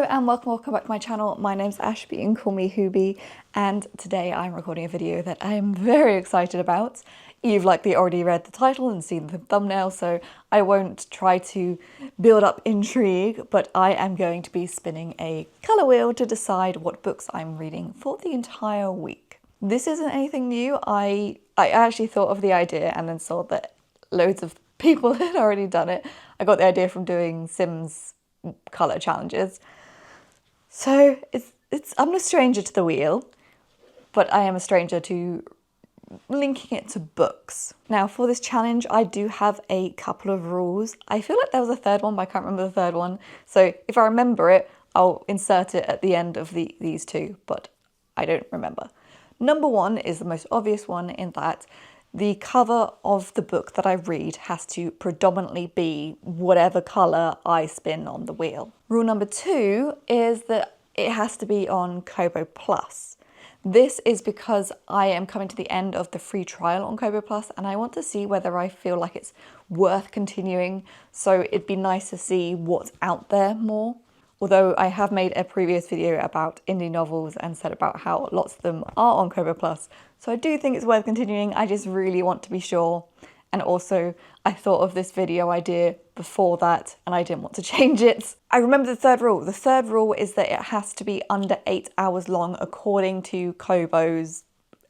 and welcome back to my channel. My name's Ashby and call me Hooby, and today I'm recording a video that I'm very excited about. You've likely already read the title and seen the thumbnail, so I won't try to build up intrigue, but I am going to be spinning a colour wheel to decide what books I'm reading for the entire week. This isn't anything new. I actually thought of the idea and then saw that loads of people had already done it. I got the idea from doing Sims colour challenges. So I'm a stranger to the wheel, but I am a stranger to linking it to books. Now for this challenge, I do have a couple of rules. I feel like there was a third one, but I can't remember the third one. So if I remember it, I'll insert it at the end of these two, but I don't remember. Number one is the most obvious one in that the cover of the book that I read has to predominantly be whatever colour I spin on the wheel. Rule number two is that it has to be on Kobo Plus. This is because I am coming to the end of the free trial on Kobo Plus and I want to see whether I feel like it's worth continuing. So it'd be nice to see what's out there more. Although I have made a previous video about indie novels and said about how lots of them are on Kobo Plus. So I do think it's worth continuing. I just really want to be sure. And also I thought of this video idea before that and I didn't want to change it. I remember the third rule. The third rule is that it has to be under 8 hours long according to Kobo's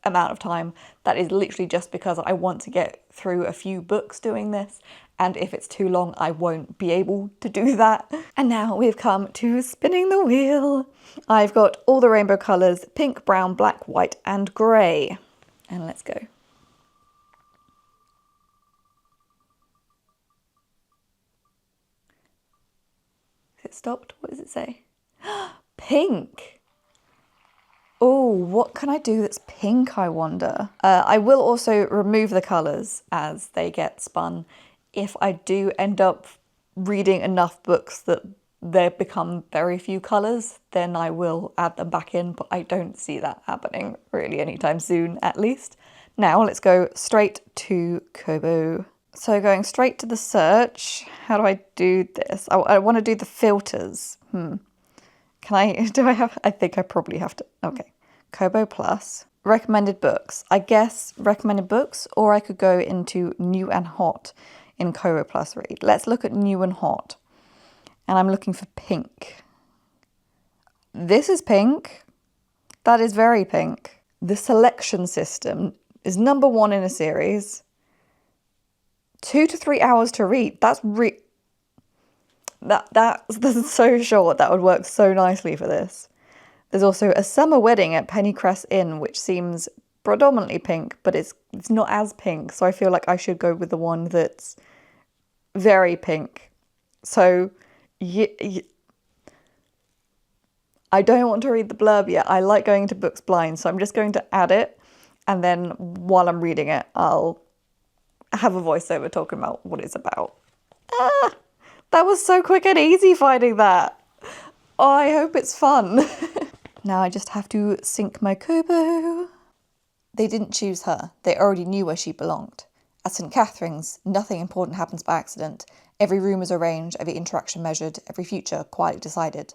amount of time. That is literally just because I want to get through a few books doing this. And if it's too long, I won't be able to do that. And now we've come to spinning the wheel. I've got all the rainbow colours, pink, brown, black, white, and grey. And let's go. Is it stopped? What does it say? Pink. Oh, what can I do that's pink, I wonder? I will also remove the colours as they get spun. If I do end up reading enough books that there become very few colours, then I will add them back in, but I don't see that happening really anytime soon, at least. Now let's go straight to Kobo. So going straight to the search, how do I do this? I want to do the filters. Can I, I think I probably have to, okay. Kobo Plus, recommended books. I guess recommended books, or I could go into new and hot in Kobo Plus read. Let's look at new and hot. And I'm looking for pink. This is pink. That is very pink. The selection system is number 1 in a series. 2 to 3 hours to read. That's so short. That would work so nicely for this. There's also a summer wedding at Pennycrest Inn, which seems predominantly pink, but it's not as pink. So I feel like I should go with the one that's very pink. So I don't want to read the blurb yet. I like going into books blind, so I'm just going to add it. And then while I'm reading it, I'll have a voiceover talking about what it's about. That was so quick and easy finding that. Oh, I hope it's fun. Now I just have to sync my Kobo. They didn't choose her. They already knew where she belonged. At St. Catherine's, nothing important happens by accident. Every room is arranged, every interaction measured, every future quietly decided.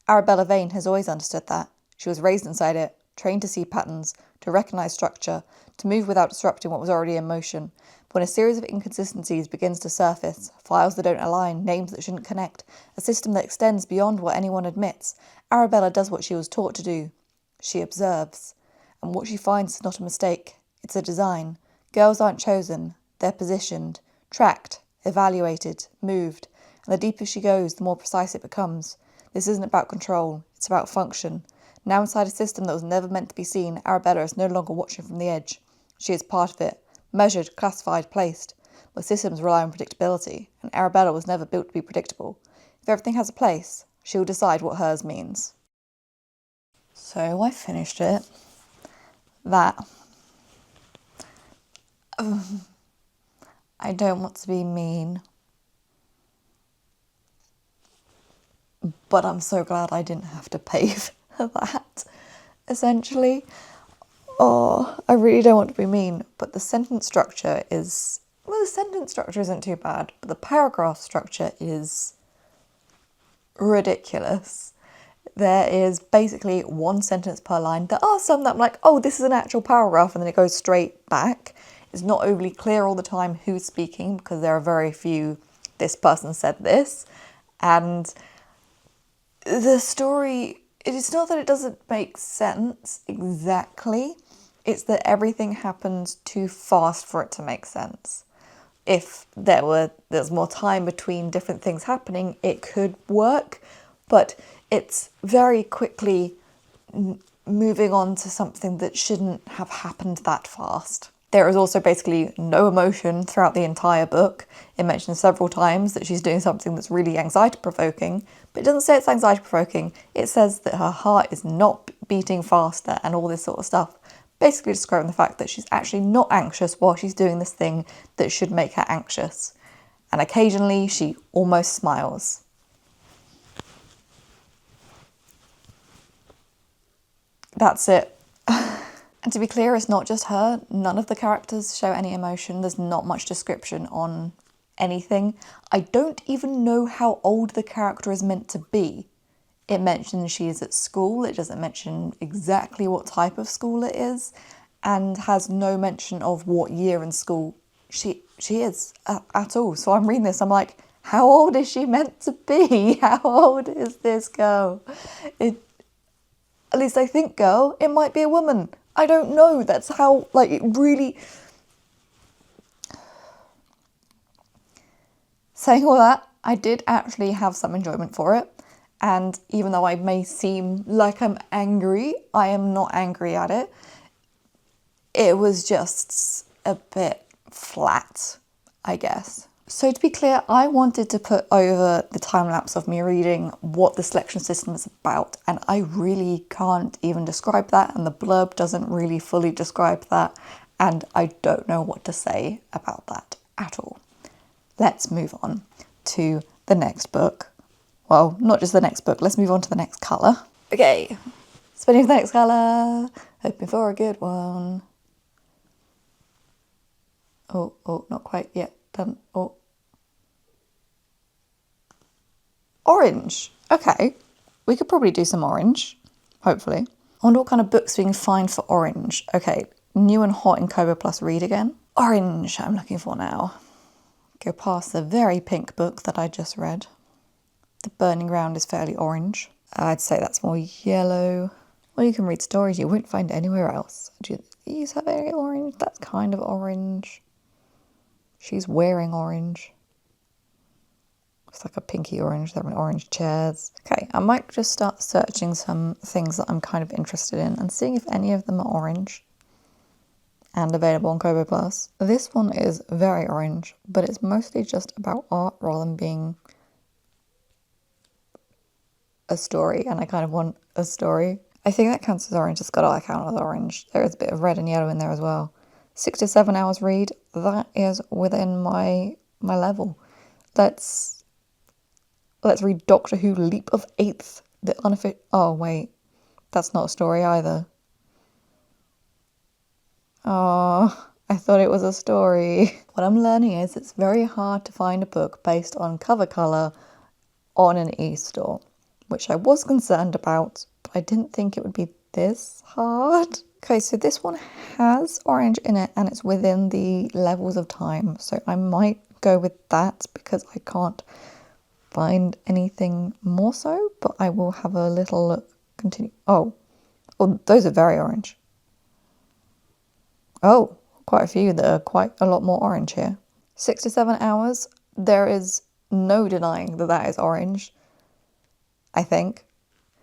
Arabella Vane has always understood that. She was raised inside it, trained to see patterns, to recognise structure, to move without disrupting what was already in motion. But when a series of inconsistencies begins to surface, files that don't align, names that shouldn't connect, a system that extends beyond what anyone admits, Arabella does what she was taught to do. She observes. And what she finds is not a mistake. It's a design. Girls aren't chosen. They're positioned, tracked, evaluated, moved. And the deeper she goes, the more precise it becomes. This isn't about control. It's about function. Now inside a system that was never meant to be seen, Arabella is no longer watching from the edge. She is part of it. Measured, classified, placed. But systems rely on predictability, and Arabella was never built to be predictable. If everything has a place, she will decide what hers means. So I finished it. That. I don't want to be mean, but I'm so glad I didn't have to pay for that, essentially. Oh, I really don't want to be mean, but the sentence structure is, well, the sentence structure isn't too bad, but the paragraph structure is ridiculous. There is basically one sentence per line. There are some that I'm like, oh, this is an actual paragraph, and then it goes straight back. It's not overly clear all the time who's speaking because there are very few, this person said this. And the story, it's not that it doesn't make sense exactly, it's that everything happens too fast for it to make sense. If there's more time between different things happening, it could work, but it's very quickly moving on to something that shouldn't have happened that fast. There is also basically no emotion throughout the entire book. It mentions several times that she's doing something that's really anxiety-provoking, but it doesn't say it's anxiety-provoking. It says that her heart is not beating faster and all this sort of stuff. Basically describing the fact that she's actually not anxious while she's doing this thing that should make her anxious. And occasionally she almost smiles. That's it. And to be clear, it's not just her. None of the characters show any emotion. There's not much description on anything. I don't even know how old the character is meant to be. It mentions she is at school. It doesn't mention exactly what type of school it is, and has no mention of what year in school she is at all. So I'm reading this, I'm like, how old is she meant to be? How old is this girl? At least I think girl, it might be a woman. I don't know. That's how, like, it really... Saying all that, I did actually have some enjoyment for it. And even though I may seem like I'm angry, I am not angry at it. It was just a bit flat, I guess. So to be clear, I wanted to put over the time lapse of me reading what the selection system is about, and I really can't even describe that, and the blurb doesn't really fully describe that, and I don't know what to say about that at all. Let's move on to the next book. Well, not just the next book, let's move on to the next colour. Okay, spinning for the next colour, hoping for a good one. Oh, not quite yet done. Oh. Orange. Okay, we could probably do some orange, hopefully. I wonder what kind of books we can find for orange. Okay, new and hot in Kobo Plus read again. Orange, I'm looking for now. Go past the very pink book that I just read. The Burning Ground is fairly orange. I'd say that's more yellow. Well, you can read stories you wouldn't find anywhere else. Do these have any orange? That's kind of orange. She's wearing orange. It's like a pinky orange. They're in orange chairs. Okay, I might just start searching some things that I'm kind of interested in and seeing if any of them are orange and available on Kobo Plus. This one is very orange, but it's mostly just about art rather than being a story, and I kind of want a story. I think that counts as orange. It's got to count as orange. There is a bit of red and yellow in there as well. 6 to 7 hours read. That is within my level. Let's read Doctor Who Leap of Eighth. The unofficial... Oh, wait. That's not a story either. Oh, I thought it was a story. What I'm learning is it's very hard to find a book based on cover colour on an e-store, which I was concerned about, but I didn't think it would be this hard. Okay, so this one has orange in it and it's within the levels of time, so I might go with that because I can't find anything more so, but I will have a little look. Continue. Oh, those are very orange. Oh, quite a few that are quite a lot more orange here. 6 to 7 hours. There is no denying that that is orange, I think.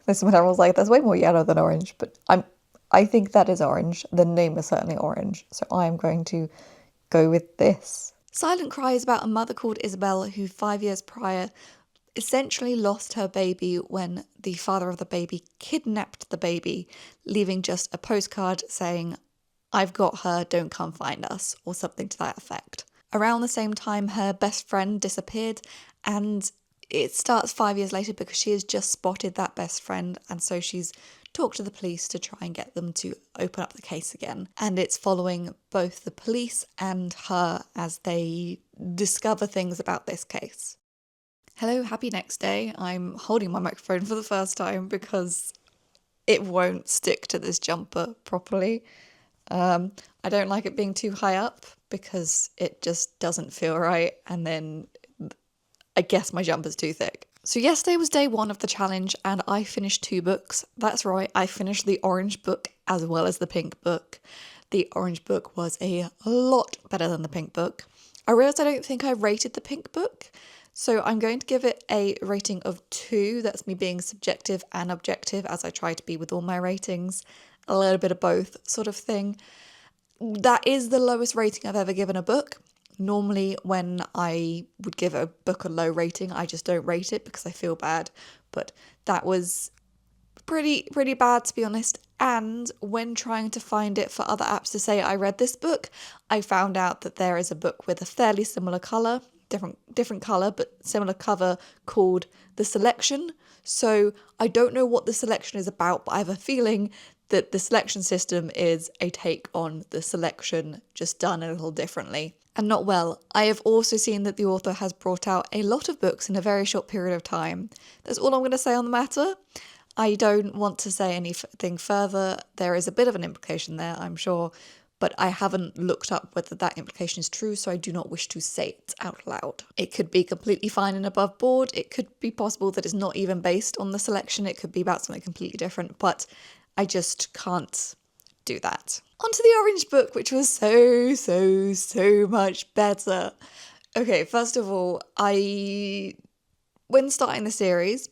This one I was like, that's way more yellow than orange, but I think that is orange. The name is certainly orange, so I'm going to go with this. Silent Cry is about a mother called Isabel who 5 years prior essentially lost her baby when the father of the baby kidnapped the baby, leaving just a postcard saying, "I've got her, don't come find us," or something to that effect. Around the same time, her best friend disappeared, and it starts 5 years later because she has just spotted that best friend, and so she's talked to the police to try and get them to open up the case again. And it's following both the police and her as they discover things about this case. Hello, happy next day. I'm holding my microphone for the first time because it won't stick to this jumper properly. I don't like it being too high up because it just doesn't feel right, and then I guess my jumper's too thick. So yesterday was day one of the challenge and I finished 2 books. That's right, I finished the orange book as well as the pink book. The orange book was a lot better than the pink book. I realised I don't think I rated the pink book, so I'm going to give it a rating of 2. That's me being subjective and objective, as I try to be with all my ratings. A little bit of both sort of thing. That is the lowest rating I've ever given a book. Normally when I would give a book a low rating, I just don't rate it because I feel bad. But that was pretty bad, to be honest. And when trying to find it for other apps to say I read this book, I found out that there is a book with a fairly similar colour, different colour but similar cover, called The Selection. So I don't know what The Selection is about, but I have a feeling that the selection system is a take on The Selection, just done a little differently. And not well. I have also seen that the author has brought out a lot of books in a very short period of time. That's all I'm going to say on the matter. I don't want to say anything further. There is a bit of an implication there, I'm sure, but I haven't looked up whether that implication is true, so I do not wish to say it out loud. It could be completely fine and above board. It could be possible that it's not even based on The Selection. It could be about something completely different, but I just can't do that. Onto the orange book, which was so much better. Okay, first of all, before starting the series,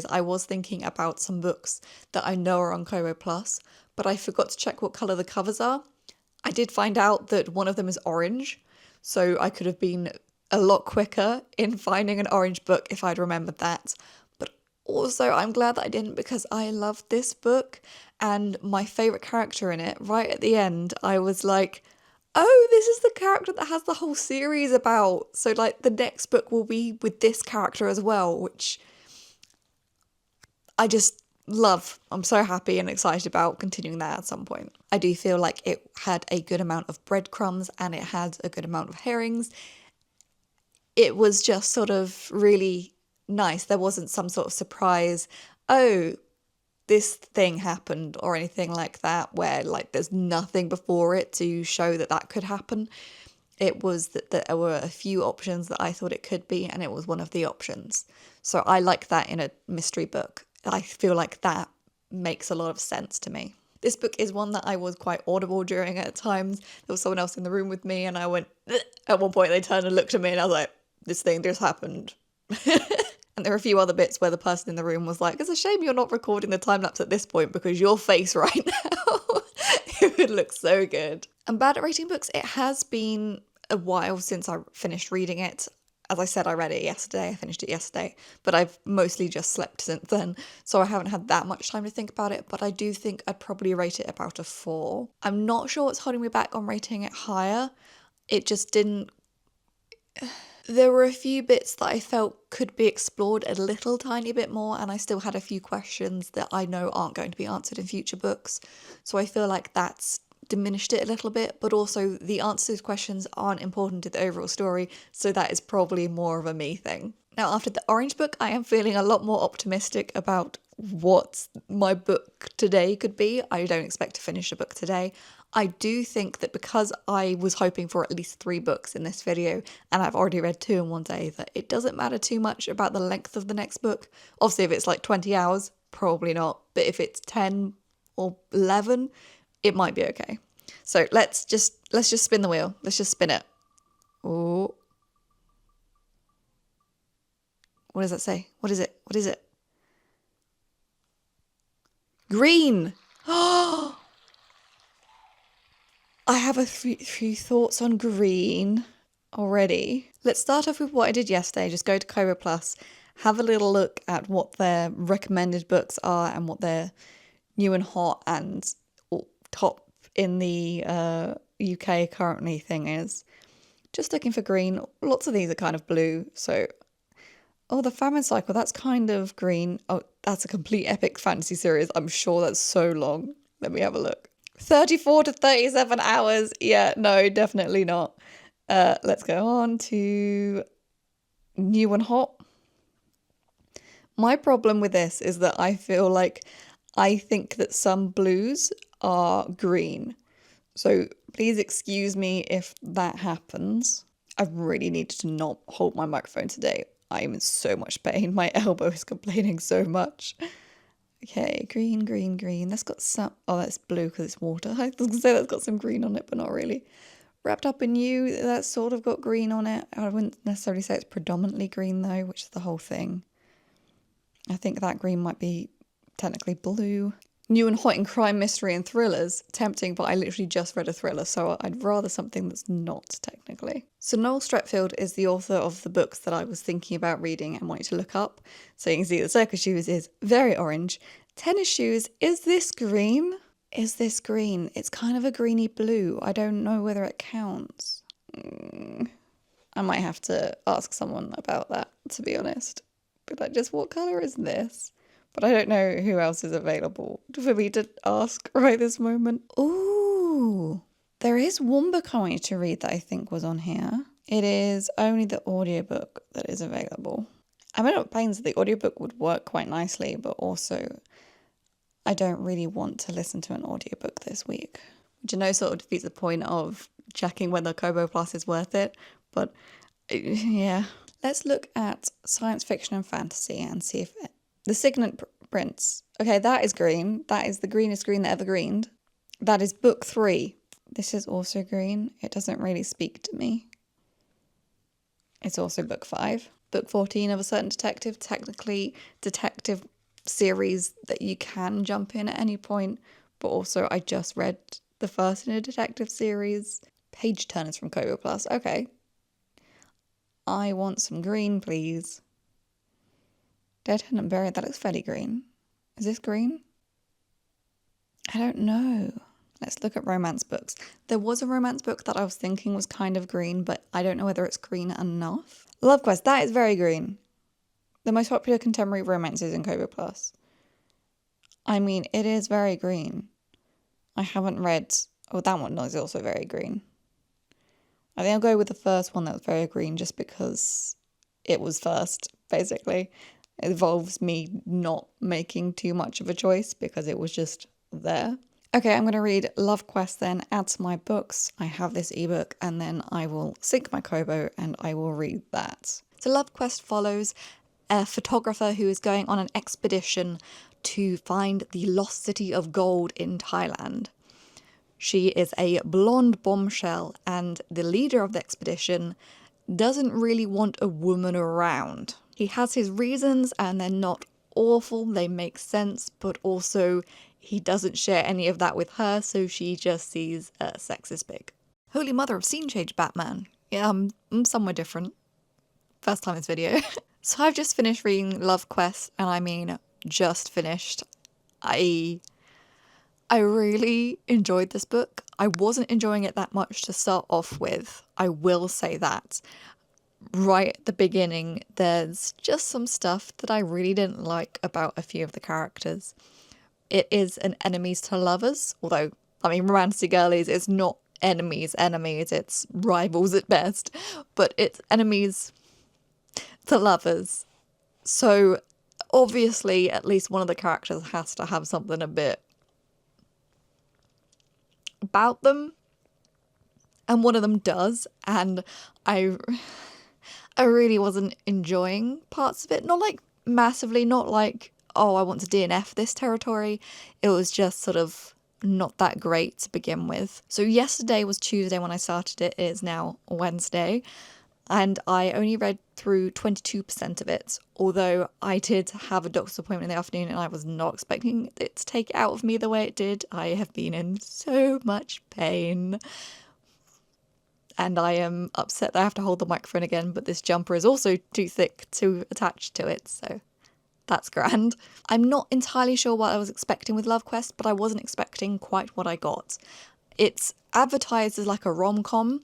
I was thinking about some books that I know are on Kobo Plus, but I forgot to check what colour the covers are. I did find out that one of them is orange, so I could have been a lot quicker in finding an orange book if I'd remembered that. But also, I'm glad that I didn't, because I love this book, and my favourite character in it, right at the end, I was like, oh, this is the character that has the whole series about. So, like, the next book will be with this character as well, which I just love. I'm so happy and excited about continuing that at some point. I do feel like it had a good amount of breadcrumbs and it had a good amount of herrings. It was just sort of really nice. There wasn't some sort of surprise, oh, this thing happened or anything like that, where like there's nothing before it to show that that could happen. It was that there were a few options that I thought it could be, and it was one of the options. So I like that in a mystery book. I feel like that makes a lot of sense to me. This book is one that I was quite audible during at times. There was someone else in the room with me and I went, "Ugh." At one point they turned and looked at me and I was like, this thing just happened. And there were a few other bits where the person in the room was like, it's a shame you're not recording the time lapse at this point because your face right now, it would look so good. I'm bad at rating books. It has been a while since I finished reading it. As I said, I read it yesterday, I finished it yesterday, but I've mostly just slept since then, so I haven't had that much time to think about it, but I do think I'd probably rate it about a 4. I'm not sure what's holding me back on rating it higher. It just didn't... There were a few bits that I felt could be explored a little tiny bit more, and I still had a few questions that I know aren't going to be answered in future books, so I feel like that's diminished it a little bit, but also the answers to those questions aren't important to the overall story, so that is probably more of a me thing. Now, after the orange book, I am feeling a lot more optimistic about what my book today could be. I don't expect to finish a book today. I do think that because I was hoping for at least 3 books in this video, and I've already read 2 in one day, that it doesn't matter too much about the length of the next book. Obviously, if it's like 20 hours, probably not, but if it's 10 or 11, it might be okay. So let's just spin the wheel. Let's just spin it. Oh. What does that say? What is it? What is it? Green! Oh! I have a few thoughts on green already. Let's start off with what I did yesterday. Just go to Kobo Plus, have a little look at what their recommended books are and what their new and hot and top in the UK currently thing is. Just looking for green. Lots of these are kind of blue, so... Oh, the Famine Cycle, that's kind of green. Oh, that's a complete epic fantasy series. I'm sure that's so long. Let me have a look. 34 to 37 hours. Yeah, no, definitely not. Let's go on to New and Hot. My problem with this is that I feel like I think that some blues are green. So please excuse me if that happens. I really needed to not hold my microphone today. I am in so much pain. My elbow is complaining so much. Okay, green, green, green. That's got some... Oh, that's blue because it's water. I was going to say that's got some green on it, but not really. Wrapped Up in You, that's sort of got green on it. I wouldn't necessarily say it's predominantly green though, which is the whole thing. I think that green might be technically blue. New and hot in crime, mystery and thrillers. Tempting, but I literally just read a thriller, so I'd rather something that's not technically. So Noel Streatfeild is the author of the books that I was thinking about reading and wanting to look up. So you can see the Circus Shoes is very orange. Tennis Shoes, is this green? Is this green? It's kind of a greeny blue. I don't know whether it counts. I might have to ask someone about that, to be honest. Be like, just what colour is this? But I don't know who else is available for me to ask right this moment. Ooh, there is one book I want you to read that I think was on here. It is only the audiobook that is available. I'm at pains that the audiobook would work quite nicely, but also I don't really want to listen to an audiobook this week. Which I know sort of defeats the point of checking whether Kobo Plus is worth it, but yeah. Let's look at science fiction and fantasy and see if the Signet Prince. Okay, that is green. That is the greenest green that ever greened. That is book 3. This is also green. It doesn't really speak to me. It's also book 5. Book 14 of a certain detective. Technically, detective series that you can jump in at any point. But also, I just read the first in a detective series. Page Turners from Kobo Plus. Okay. I want some green, please. Dead, Hidden and Buried, that looks fairly green. Is this green? I don't know. Let's look at romance books. There was a romance book that I was thinking was kind of green, but I don't know whether it's green enough. Love Quest, that is very green. The most popular contemporary romances in Kobo Plus. I mean, it is very green. I haven't read... Oh, that one is also very green. I think I'll go with the first one that was very green just because it was first, basically. It involves me not making too much of a choice because it was just there. Okay, I'm going to read Love Quest then, add to my books. I have this ebook and then I will sync my Kobo and I will read that. So Love Quest follows a photographer who is going on an expedition to find the lost city of gold in Thailand. She is a blonde bombshell and the leader of the expedition doesn't really want a woman around. He has his reasons and they're not awful, they make sense, but also he doesn't share any of that with her, so she just sees sex as big. Holy mother of scene change, Batman. Yeah, I'm somewhere different. First time in this video. So I've just finished reading Love Quest, and I mean just finished. I really enjoyed this book. I wasn't enjoying it that much to start off with, I will say that. Right at the beginning, there's just some stuff that I really didn't like about a few of the characters. It is an enemies to lovers, although, I mean, romantic girlies, it's not enemies, it's rivals at best, but it's enemies to lovers. So, obviously, at least one of the characters has to have something a bit about them, and one of them does, and I really wasn't enjoying parts of it. Not like massively, not like, oh, I want to DNF this territory. It was just sort of not that great to begin with. So yesterday was Tuesday when I started it. It is now Wednesday. And I only read through 22% of it. Although I did have a doctor's appointment in the afternoon and I was not expecting it to take it out of me the way it did. I have been in so much pain. And I am upset that I have to hold the microphone again, but this jumper is also too thick to attach to it, so that's grand. I'm not entirely sure what I was expecting with Love Quest, but I wasn't expecting quite what I got. It's advertised as like a rom-com,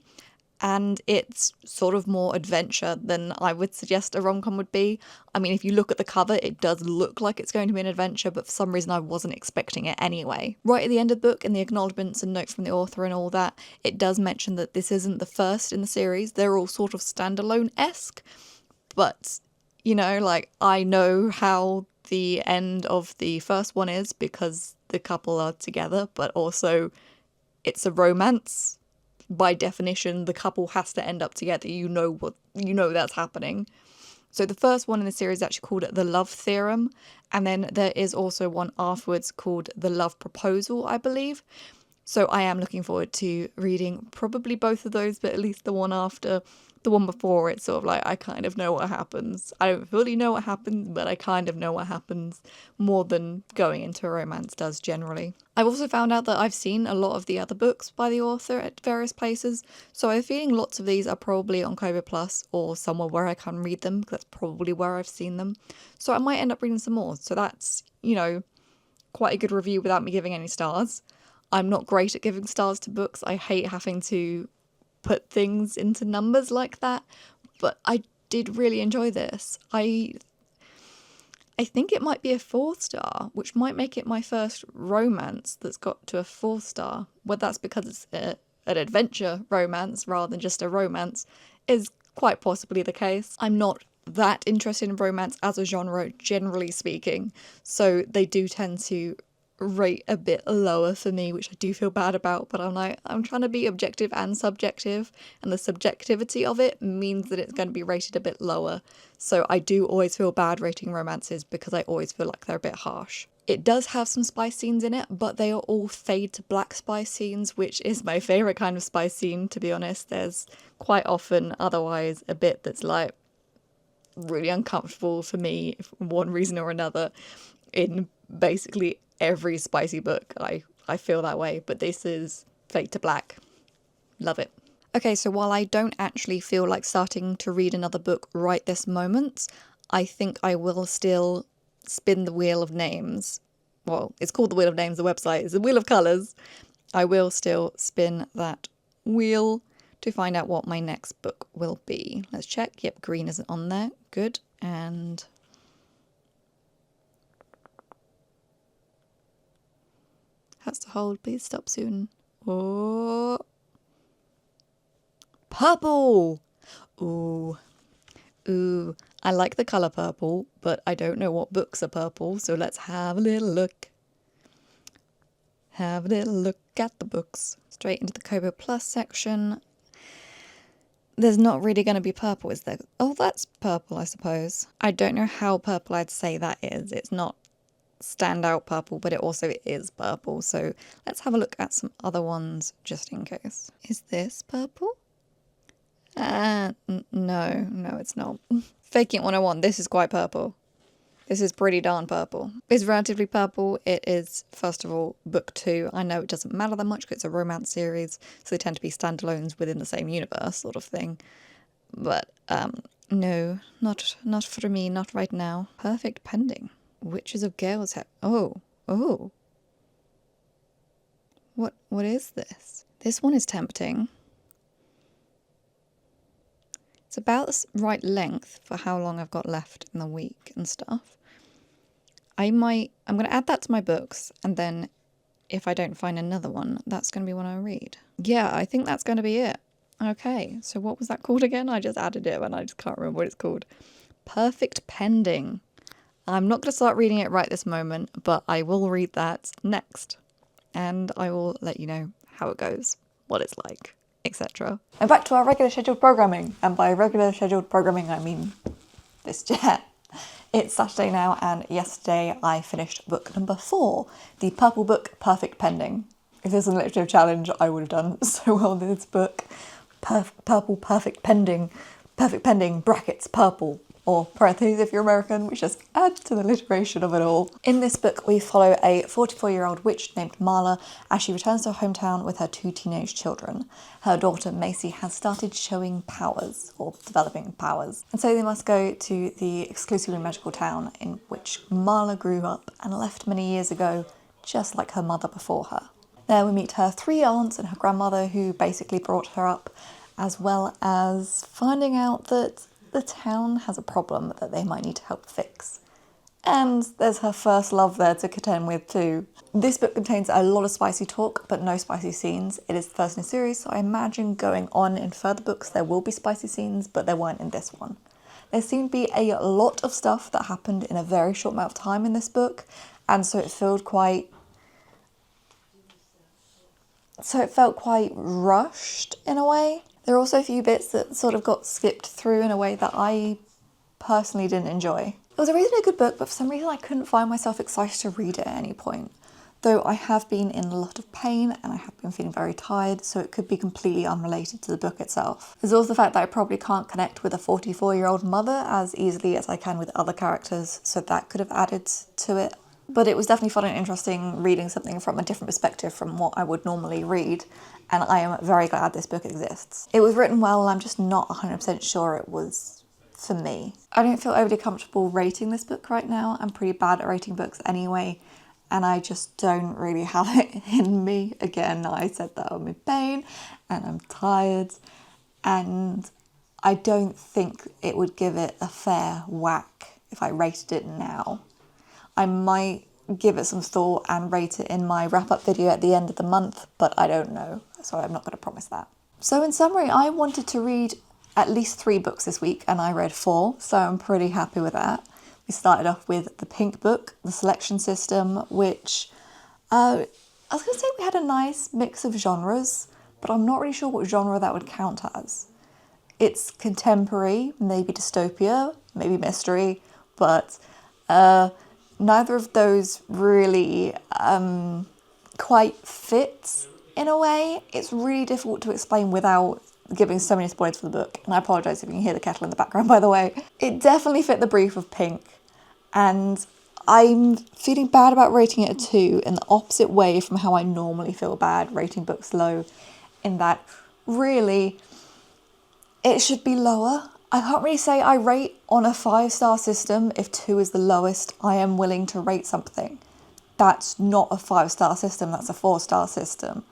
and it's sort of more adventure than I would suggest a rom-com would be. I mean, if you look at the cover, it does look like it's going to be an adventure, but for some reason I wasn't expecting it anyway. Right at the end of the book, in the acknowledgements and note from the author and all that, it does mention that this isn't the first in the series. They're all sort of standalone-esque, but You know, like, I know how the end of the first one is because the couple are together, but also it's a romance. By definition, the couple has to end up together. You know that's happening. So the first one in the series is actually called The Love Theorem, and then there is also one afterwards called The Love Proposal, I believe. So I am looking forward to reading probably both of those, but at least the one after. The one before, it's sort of like, I kind of know what happens. I don't fully know what happens, but I kind of know what happens more than going into a romance does generally. I've also found out that I've seen a lot of the other books by the author at various places, so I'm feeling lots of these are probably on Kobo Plus or somewhere where I can read them, because that's probably where I've seen them. So I might end up reading some more, so that's, you know, quite a good review without me giving any stars. I'm not great at giving stars to books. I hate having to put things into numbers like that, but I did really enjoy this. I think it might be a 4-star, which might make it my first romance that's got to a 4-star. Whether that's because it's an adventure romance rather than just a romance is quite possibly the case. I'm not that interested in romance as a genre, generally speaking, so they do tend to rate a bit lower for me, which I do feel bad about, but I'm trying to be objective and subjective, and the subjectivity of it means that it's going to be rated a bit lower. So I do always feel bad rating romances because I always feel like they're a bit harsh. It does have some spice scenes in it, but they are all fade to black spice scenes, which is my favourite kind of spice scene, to be honest. There's quite often otherwise a bit that's like really uncomfortable for me for one reason or another in basically every spicy book. I feel that way, but this is fade to black. Love it. Okay, so while I don't actually feel like starting to read another book right this moment, I think I will still spin the Wheel of Names. Well, it's called the Wheel of Names, the website is the Wheel of Colours. I will still spin that wheel to find out what my next book will be. Let's check. Yep, green isn't on there. Good. And has to hold. Please stop soon. Oh, purple. Ooh. I like the colour purple, but I don't know what books are purple, so let's have a little look. Have a little look at the books. Straight into the Kobo Plus section. There's not really going to be purple, is there? Oh, that's purple, I suppose. I don't know how purple I'd say that is. It's not standout purple, but it also is purple. So let's have a look at some other ones just in case. Is this purple? No, it's not. Faking It 101, this is quite purple. This is pretty darn purple. It's relatively purple. It is, first of all, book 2. I know it doesn't matter that much because it's a romance series, so they tend to be standalones within the same universe sort of thing. But, no, not for me, not right now. Perfect Pending. Witches of Gales have... Oh. What is this? This one is tempting. It's about the right length for how long I've got left in the week and stuff. I'm going to add that to my books, and then if I don't find another one, that's going to be one I read. Yeah, I think that's going to be it. Okay, so what was that called again? I just added it and I just can't remember what it's called. Perfect Pending. I'm not going to start reading it right this moment, but I will read that next. And I will let you know how it goes, what it's like, etc. And back to our regular scheduled programming. And by regular scheduled programming, I mean this chat. It's Saturday now, and yesterday I finished book number 4, the purple book, Perfect Pending. If this was a literature challenge, I would have done so well with this book. Purple Perfect Pending, brackets, purple, or parentheses if you're American, which just adds to the alliteration of it all. In this book, we follow a 44-year-old witch named Marla as she returns to her hometown with her 2 teenage children. Her daughter Macy has started showing powers, or developing powers, and so they must go to the exclusively magical town in which Marla grew up and left many years ago, just like her mother before her. There we meet her 3 aunts and her grandmother who basically brought her up, as well as finding out that the town has a problem that they might need to help fix. And there's her first love there to contend with too. This book contains a lot of spicy talk, but no spicy scenes. It is the first in a series, so I imagine going on in further books there will be spicy scenes, but there weren't in this one. There seemed to be a lot of stuff that happened in a very short amount of time in this book, and so it felt quite rushed in a way. There are also a few bits that sort of got skipped through in a way that I personally didn't enjoy. It was a reasonably good book, but for some reason I couldn't find myself excited to read it at any point. Though I have been in a lot of pain and I have been feeling very tired, so it could be completely unrelated to the book itself. There's also the fact that I probably can't connect with a 44-year-old mother as easily as I can with other characters, so that could have added to it. But it was definitely fun and interesting reading something from a different perspective from what I would normally read, and I am very glad this book exists. It was written well, and I'm just not 100% sure it was for me. I don't feel overly comfortable rating this book right now. I'm pretty bad at rating books anyway, and I just don't really have it in me. Again, I said that I'm in pain and I'm tired, and I don't think it would give it a fair whack if I rated it now. I might give it some thought and rate it in my wrap-up video at the end of the month, but I don't know, so I'm not going to promise that. So in summary, I wanted to read at least 3 books this week, and I read 4, so I'm pretty happy with that. We started off with the pink book, the selection system, which I was going to say we had a nice mix of genres, but I'm not really sure what genre that would count as. It's contemporary, maybe dystopia, maybe mystery, but neither of those really quite fits in a way. It's really difficult to explain without giving so many spoilers for the book, and I apologise if you can hear the kettle in the background, by the way. It definitely fit the brief of pink, and I'm feeling bad about rating it a 2 in the opposite way from how I normally feel bad rating books low, in that really it should be lower. I can't really say I rate on a 5-star system. If 2 is the lowest I am willing to rate something. That's not a 5-star system, that's a 4-star system.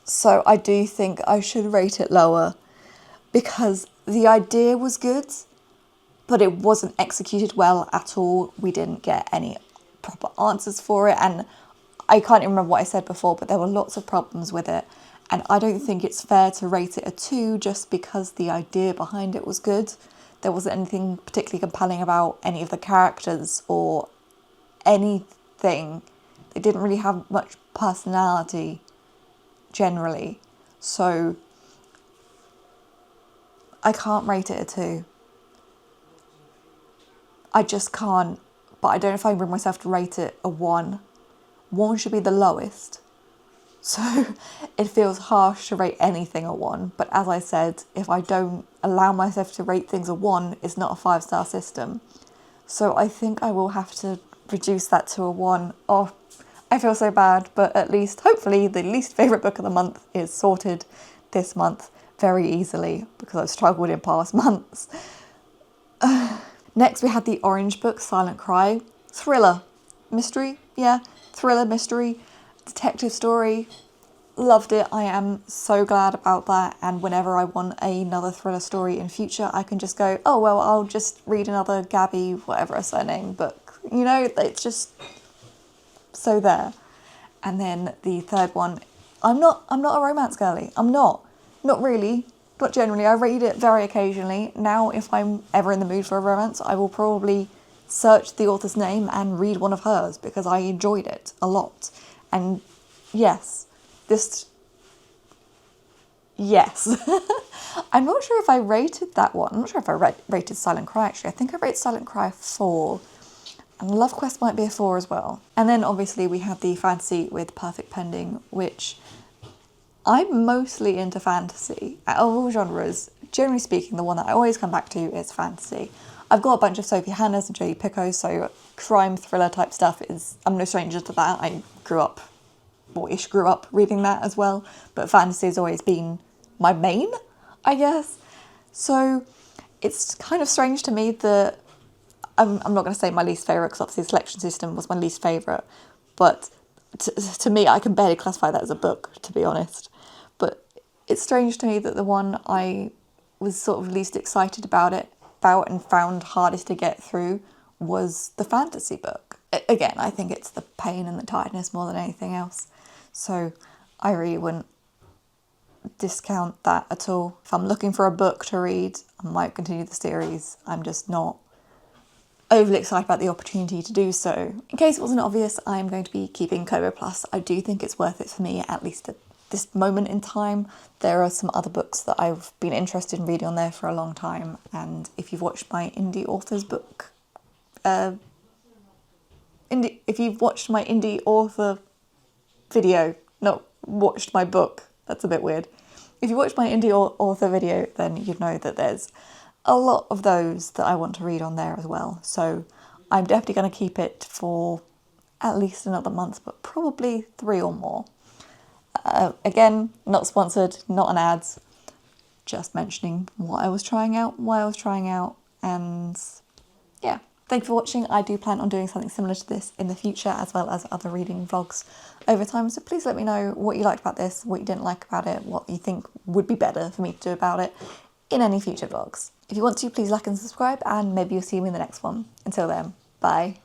So I do think I should rate it lower, because the idea was good, but it wasn't executed well at all. We didn't get any proper answers for it, and I can't even remember what I said before, but there were lots of problems with it. And I don't think it's fair to rate it a 2 just because the idea behind it was good. There wasn't anything particularly compelling about any of the characters or anything. They didn't really have much personality generally. So I can't rate it a 2. I just can't. But I don't know if I can bring myself to rate it a 1. 1 should be the lowest. So it feels harsh to rate anything a 1, but as I said, if I don't allow myself to rate things a 1, it's not a 5-star system. So I think I will have to reduce that to a 1. Oh, I feel so bad, but at least, hopefully, the least favourite book of the month is sorted this month very easily, because I've struggled in past months. Next we had the orange book, Silent Cry. Thriller. Mystery? Yeah, thriller, mystery. Detective story. Loved it. I am so glad about that, and whenever I want another thriller story in future, I can just go, oh well, I'll just read another Gabby whatever her surname book, you know. It's just so there. And then the third one, I'm not a romance girly. I'm not really, not generally. I read it very occasionally. Now if I'm ever in the mood for a romance, I will probably search the author's name and read one of hers, because I enjoyed it a lot. And yes, I'm not sure if I rated that one. I'm not sure if I rated Silent Cry, actually. I think I rated Silent Cry 4. And Love Quest might be a 4 as well. And then obviously we have the fantasy with Perfect Pending, which I'm mostly into fantasy. Out of all genres, generally speaking, the one that I always come back to is fantasy. I've got a bunch of Sophchan and Jodie Picoult, so crime thriller type stuff I'm no stranger to that. I grew up reading that as well, but fantasy has always been my main, I guess. So it's kind of strange to me that I'm not going to say my least favourite, because obviously the selection system was my least favourite, but to me I can barely classify that as a book, to be honest. But it's strange to me that the one I was sort of least excited about and found hardest to get through was the fantasy book. Again, I think it's the pain and the tiredness more than anything else. So I really wouldn't discount that at all. If I'm looking for a book to read, I might continue the series. I'm just not overly excited about the opportunity to do so. In case it wasn't obvious, I'm going to be keeping Kobo Plus. I do think it's worth it for me, at least at this moment in time. There are some other books that I've been interested in reading on there for a long time, and if you've watched my indie authors book, if you've watched my indie author video, not watched my book, that's a bit weird. If you watched my indie author video, then you'd know that there's a lot of those that I want to read on there as well. So I'm definitely going to keep it for at least another month, but probably 3 or more. Again, not sponsored, not an ads, just mentioning what I was trying out, why I was trying out, and yeah. Thanks for watching. I do plan on doing something similar to this in the future, as well as other reading vlogs over time. So please let me know what you liked about this, what you didn't like about it, what you think would be better for me to do about it in any future vlogs. If you want to, please like and subscribe, and maybe you'll see me in the next one. Until then, bye.